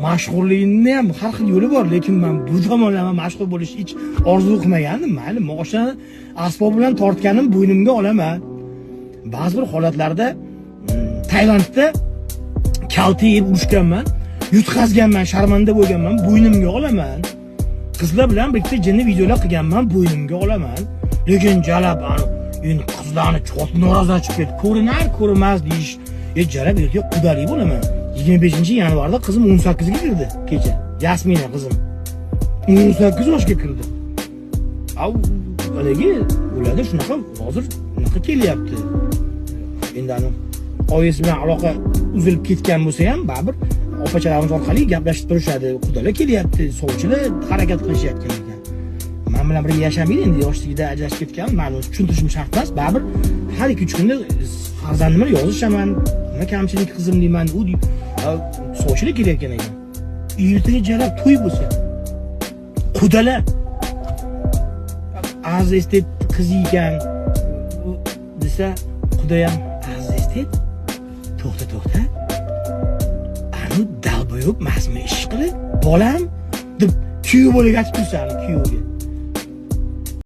mashhurlikni ham har xil yo'li bor, lekin men bu tomonlama mashhur bo'lishni hech orzu qilmagandim. Mayli, moshina asbob bilan tortganim bo'ynimga olaman. Ba'zi bir holatlarda Tailandda kalta yeb urushganman, yutqazganman, sharmanda bo'lganman, bo'ynimga olaman. Qizlar bilan birga jinni videolar qilganman, bo'ynimga olaman. Lekin jalab endi qizlarni chot norozi chiqib ketdi. Ko'rinar-ko'rmas deyish. Jalab erkak qudalik bo'laman. 25-yanvarda qizim 18 ga kirdi kecha. Yasmina qizim 18 yoshga kirdi. Haligi ularda shunaqa hozir unaqa kelyapti. Endi oyisi bilan aloqa uzilib ketgan bo'lsa ham, baribir opachalarimiz orqali gaplashib turishadi. Qudalar kelyapti, sovchilar harakat qilishyapti ekan. Men bilan birga yashamaydi, endi yoshligida ajrashib ketgan, meni tushuntirishim shart emas. Baribir har 2-3 kunda farzandimni yozishaman, nima kamchilik qizim deyman, u sovchilar kelayotgan ekan. Ertaga jalab to'y bo'lsa, qudalar aziz estet qiz ekan desa, quda ham aziz estet to'xta. Anu dalboyob masma ish qilib, bolam deb kuyov bo'lib aytib tursan, kuyovga.